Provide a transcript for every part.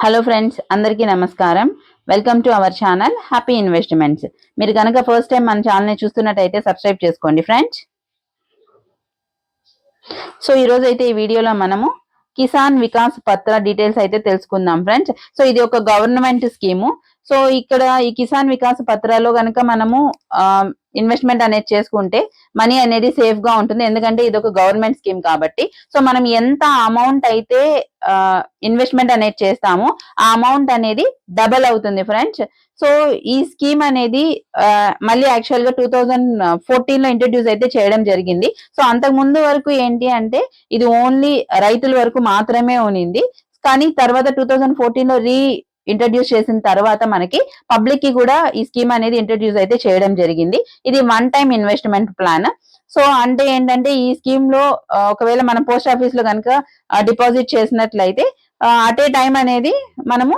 Hello friends, అందరికీ నమస్కారం. Welcome to our channel happy investments. మీరు కనుక ఫస్ట్ టైం మన ఛానల్ని చూస్తున్నట్టయితే సబ్స్క్రైబ్ చేసుకోండి ఫ్రెండ్స్. సో ఈరోజు అయితే ఈ వీడియోలో మనము కిసాన్ వికాస్ పత్ర డీటెయిల్స్ అయితే తెలుసుకుందాం ఫ్రెండ్స్. సో ఇది ఒక గవర్నమెంట్ స్కీము. సో ఇక్కడ ఈ కిసాన్ వికాస్ పత్రాలో కనుక మనము ఇన్వెస్ట్మెంట్ అనేది చేసుకుంటే మనీ అనేది సేఫ్ గా ఉంటుంది, ఎందుకంటే ఇది ఒక గవర్నమెంట్ స్కీమ్ కాబట్టి. సో మనం ఎంత అమౌంట్ అయితే ఇన్వెస్ట్మెంట్ అనేది చేస్తామో ఆ అమౌంట్ అనేది డబల్ అవుతుంది ఫ్రెండ్స్. సో ఈ స్కీమ్ అనేది మళ్ళీ యాక్చువల్ గా 2014 లో ఇంట్రడ్యూస్ అయితే చేయడం జరిగింది. సో అంతకు ముందు వరకు ఏంటి అంటే ఇది ఓన్లీ రైతుల వరకు మాత్రమే ఉనింది. కానీ తర్వాత 2014 లో ఇంట్రడ్యూస్ చేసిన తర్వాత మనకి పబ్లిక్ కి కూడా ఈ స్కీమ్ అనేది ఇంట్రడ్యూస్ అయితే చేయడం జరిగింది. ఇది one time investment plan. So అంటే ఏంటంటే ఈ స్కీమ్ లో ఒకవేళ మనం పోస్ట్ ఆఫీస్ లో కనుక డిపాజిట్ చేసినట్లయితే అట్ ఏ టైం అనేది మనము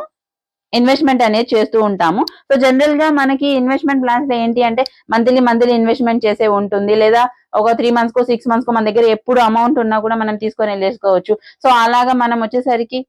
ఇన్వెస్ట్మెంట్ అనేది చేస్తూ ఉంటాము. సో జనరల్ గా మనకి ఇన్వెస్ట్మెంట్ ప్లాన్స్ లో ఏంటి అంటే మంత్లీ ఇన్వెస్ట్మెంట్ చేసే ఉంటుంది, లేదా ఒక 3 months కో 6 months కో మన దగ్గర ఎప్పుడు అమౌంట్ ఉన్నా కూడా మనం తీసుకొని వెళ్ళేసుకోవచ్చు. సో అలాగా మనం వచ్చేసరికి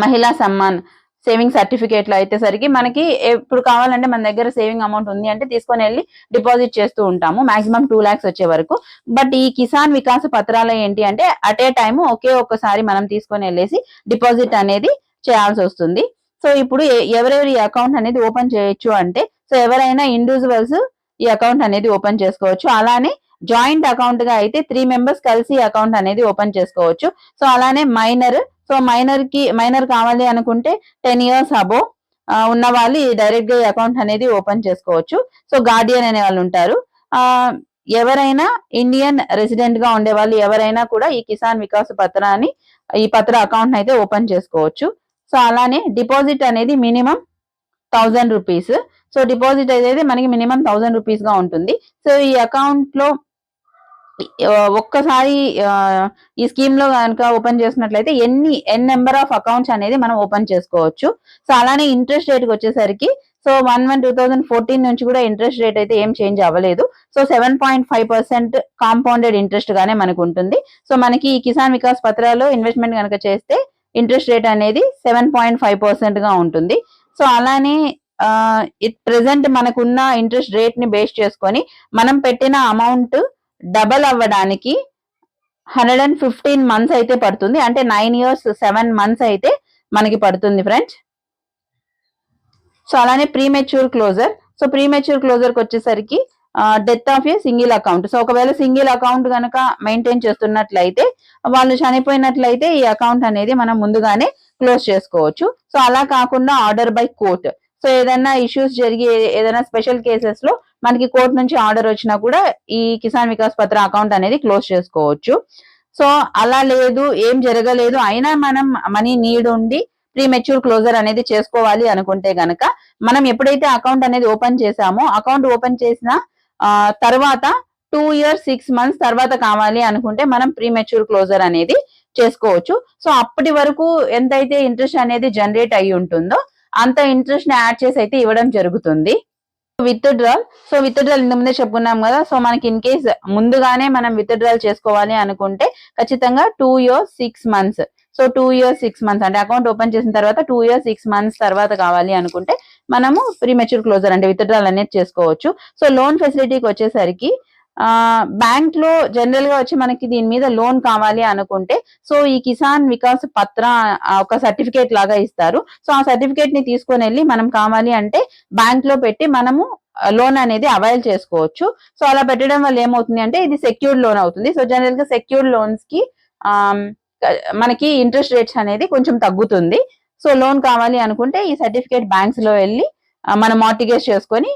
మహిళా సమ్మాన్ సేవింగ్ సర్టిఫికేట్ లో అయితేసరికి మనకి ఎప్పుడు కావాలంటే మన దగ్గర సేవింగ్ అమౌంట్ ఉంది అంటే తీసుకొని వెళ్ళి డిపాజిట్ చేస్తూ ఉంటాము, మాక్సిమం 2 lakhs వచ్చే వరకు. బట్ ఈ కిసాన్ వికాస్ పత్రాలు ఏంటి అంటే అట్ ఏ టైమ్ ఒక్కసారి మనం తీసుకొని వెళ్ళేసి డిపాజిట్ అనేది చేయాల్సి వస్తుంది. సో ఇప్పుడు ఎవరెవరి అకౌంట్ అనేది ఓపెన్ చేయొచ్చు అంటే, సో ఎవరైనా ఇండివిజువల్స్ ఈ అకౌంట్ అనేది ఓపెన్ చేసుకోవచ్చు. అలానే జాయింట్ అకౌంట్ గా అయితే 3 members కలిసి అకౌంట్ అనేది ఓపెన్ చేసుకోవచ్చు. సో అలానే సో మైనర్ కావాలి అనుకుంటే 10 years అబోవ్ ఉన్న వాళ్ళు డైరెక్ట్ గా ఈ అకౌంట్ అనేది ఓపెన్ చేసుకోవచ్చు. సో గార్డియన్ అనే వాళ్ళు ఉంటారు. ఎవరైనా ఇండియన్ రెసిడెంట్ గా ఉండే వాళ్ళు ఎవరైనా కూడా ఈ కిసాన్ వికాస్ పత్రాన్ని ఈ పత్ర అకౌంట్ అయితే ఓపెన్ చేసుకోవచ్చు. సో అలానే డిపాజిట్ అనేది మినిమం 1000 rupees. సో డిపాజిట్ అయితే మనకి మినిమం 1000 rupees గా ఉంటుంది. సో ఈ అకౌంట్ లో ఒక్కసారి ఈ స్కీమ్ లో కనుక ఓపెన్ చేసినట్లయితే ఎన్ నెంబర్ ఆఫ్ అకౌంట్స్ అనేది మనం ఓపెన్ చేసుకోవచ్చు. సో అలానే ఇంట్రెస్ట్ రేట్ వచ్చేసరికి సో 1/1/2014 నుంచి కూడా ఇంట్రెస్ట్ రేట్ అయితే ఏం చేంజ్ అవ్వలేదు. సో 7.5% కాంపౌండెడ్ ఇంట్రెస్ట్ గానే మనకు ఉంటుంది. సో మనకి ఈ కిసాన్ వికాస్ పత్రాల్లో ఇన్వెస్ట్మెంట్ కనుక చేస్తే ఇంట్రెస్ట్ రేట్ అనేది 7.5% గా ఉంటుంది. సో అలానే ప్రెసెంట్ మనకున్న ఇంట్రెస్ట్ రేట్ ని బేస్ చేసుకొని మనం పెట్టిన అమౌంట్ డబల్ అవ్వడానికి 115 months అయితే పడుతుంది, అంటే 9 years 7 months అయితే మనకి పడుతుంది ఫ్రెండ్స్. సో అలానే premature closure. So premature closure కి వచ్చేసరికి death of a single account. So ఒకవేళ సింగిల్ అకౌంట్ కనుక మెయింటైన్ చేస్తున్నట్లయితే వాళ్ళు చనిపోయినట్లయితే ఈ అకౌంట్ అనేది మనం ముందుగానే క్లోజ్ చేసుకోవచ్చు. సో అలా కాకుండా ఆర్డర్ బై కోర్ట్. సో ఏదైనా ఇష్యూస్ జరిగి ఏదైనా స్పెషల్ కేసెస్ లో మనకి కోర్టు నుంచి ఆర్డర్ వచ్చినా కూడా ఈ కిసాన్ వికాస్ పత్ర అకౌంట్ అనేది క్లోజ్ చేసుకోవచ్చు. సో అలా లేదు, ఏం జరగలేదు, అయినా మనం మనీ నీడ్ ఉండి ప్రీమెచ్యూర్ క్లోజర్ అనేది చేసుకోవాలి అనుకుంటే గనక మనం ఎప్పుడైతే అకౌంట్ అనేది ఓపెన్ చేసామో అకౌంట్ ఓపెన్ చేసిన తర్వాత 2 years 6 months తర్వాత కావాలి అనుకుంటే మనం ప్రీమెచ్యూర్ క్లోజర్ అనేది చేసుకోవచ్చు. సో అప్పటి వరకు ఎంతైతే ఇంట్రెస్ట్ అనేది జనరేట్ అయ్యి ఉంటుందో అంత ఇంట్రెస్ట్ ని యాడ్ చేసి అయితే ఇవ్వడం జరుగుతుంది. విత్డ్రాల్. సో విత్డ్రాల్ ఇంత ముందే చెప్పుకున్నాం కదా. సో మనకి ఇన్ కేస్ ముందుగానే మనం విత్డ్రాల్ చేసుకోవాలి అనుకుంటే ఖచ్చితంగా 2 years 6 months. So 2 years 6 months అంటే అకౌంట్ ఓపెన్ చేసిన తర్వాత 2 years 6 months తర్వాత కావాలి అనుకుంటే మనము ప్రీమెచ్యూర్ క్లోజర్ అంటే విత్డ్రాల్ అనేది చేసుకోవచ్చు. సో లోన్ ఫెసిలిటీకి వచ్చేసరికి బ్యాంక్ లో జనరల్ గా వచ్చి మనకి దీని మీద లోన్ కావాలి అనుకుంటే సో ఈ కిసాన్ వికాస్ పత్ర ఒక సర్టిఫికేట్ లాగా ఇస్తారు. సో ఆ సర్టిఫికేట్ ని తీసుకొని వెళ్ళి మనం కావాలి అంటే బ్యాంక్ లో పెట్టి మనము లోన్ అనేది అవైల్ చేసుకోవచ్చు. సో అలా పెట్టడం వల్ల ఏమవుతుంది అంటే ఇది సెక్యూర్డ్ లోన్ అవుతుంది. సో జనరల్ గా సెక్యూర్డ్ లోన్స్ కి మనకి ఇంట్రెస్ట్ రేట్స్ అనేది కొంచెం తగ్గుతుంది. సో లోన్ కావాలి అనుకుంటే ఈ సర్టిఫికేట్ బ్యాంక్స్ లో వెళ్ళి మనం మార్టిగేజ్ చేసుకొని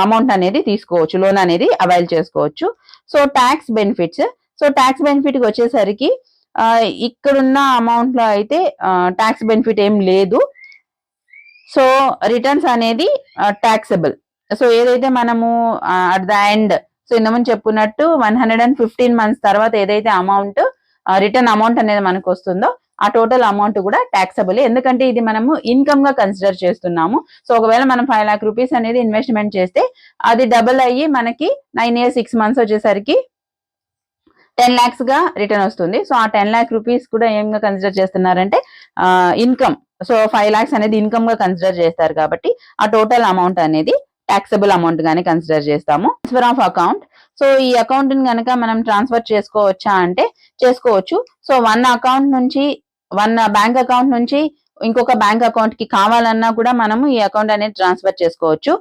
అమౌంట్ అనేది తీసుకోవచ్చు, లోన్ అనేది అవైల్ చేసుకోవచ్చు. So tax benefits. So tax benefit కి వచ్చేసరికి ఇక్కడున్న అమౌంట్ లో అయితే ట్యాక్స్ బెనిఫిట్ ఏం లేదు. సో రిటర్న్స్ అనేది ట్యాక్సబుల్. సో ఏదైతే మనము అట్ ద ఎండ్ సో ఇంతకుముందు చెప్పుకున్నట్టు 115 months తర్వాత ఏదైతే అమౌంట్ రిటర్న్ అమౌంట్ అనేది మనకు వస్తుందో ఆ టోటల్ అమౌంట్ కూడా ట్యాక్సబుల్, ఎందుకంటే ఇది మనము ఇన్కమ్ గా కన్సిడర్ చేస్తున్నాము. సో ఒకవేళ మనం 5 lakh rupees అనేది ఇన్వెస్ట్మెంట్ చేస్తే అది డబుల్ అయ్యి మనకి 9 years 6 months వచ్చేసరికి 10 lakhs గా రిటర్న్ వస్తుంది. సో ఆ 10 lakh రూపీస్ కూడా ఏంగా కన్సిడర్ చేస్తున్నారంటే ఇన్కమ్. సో 5 lakhs అనేది ఇన్కమ్ గా కన్సిడర్ చేస్తారు కాబట్టి ఆ టోటల్ అమౌంట్ అనేది టాక్సబుల్ అమౌంట్ గానే కన్సిడర్ చేస్తాము. Transfer of account. సో ఈ అకౌంట్ ని కనుక మనం ట్రాన్స్ఫర్ చేసుకోవచ్చా అంటే చేసుకోవచ్చు. సో వన్ బ్యాంక్ అకౌంట్ నుంచి ఇంకొక బ్యాంక్ అకౌంట్ కి కావాలన్నా కూడా మనము ఈ అకౌంట్ అనేది ట్రాన్స్ఫర్ చేసుకోవచ్చు.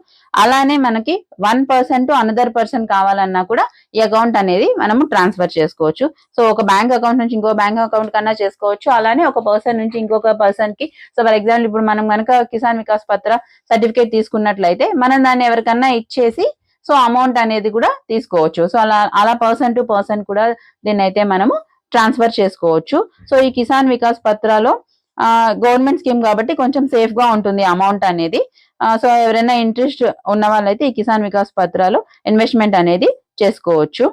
అలానే మనకి 1% టు అనదర్ పర్సన్ కావాలన్నా కూడా ఈ అకౌంట్ అనేది మనము ట్రాన్స్ఫర్ చేసుకోవచ్చు. సో ఒక బ్యాంక్ అకౌంట్ నుంచి ఇంకో బ్యాంక్ అకౌంట్ కన్నా చేసుకోవచ్చు. అలానే ఒక పర్సన్ నుంచి ఇంకొక పర్సన్ కి, సో ఫర్ ఎగ్జాంపుల్ ఇప్పుడు మనం కనుక కిసాన్ వికాస్ పత్ర సర్టిఫికేట్ తీసుకున్నట్లయితే మనం దాన్ని ఎవరికన్నా ఇచ్చేసి సో అమౌంట్ అనేది కూడా తీసుకోవచ్చు. సో అలా పర్సన్ టు పర్సన్ కూడా దీన్ని అయితే మనము ట్రాన్స్ఫర్ చేసుకోవచ్చు. సో ఈ కిసాన్ వికాస్ పత్రాలో గవర్నమెంట్ స్కీమ్ కాబట్టి కొంచెం సేఫ్ గా ఉంటుంది అమౌంట్ అనేది. సో ఎవరైనా ఇంట్రెస్ట్ ఉన్న వాళ్ళైతే ఈ కిసాన్ వికాస్ పత్రాలు ఇన్వెస్ట్మెంట్ అనేది చేసుకోవచ్చు.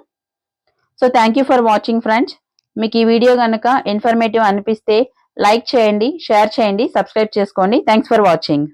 So thank you for watching friends. మీకు ఈ వీడియో కనుక ఇన్ఫర్మేటివ్ అనిపిస్తే లైక్ చేయండి, షేర్ చేయండి, సబ్స్క్రైబ్ చేసుకోండి. Thanks for watching.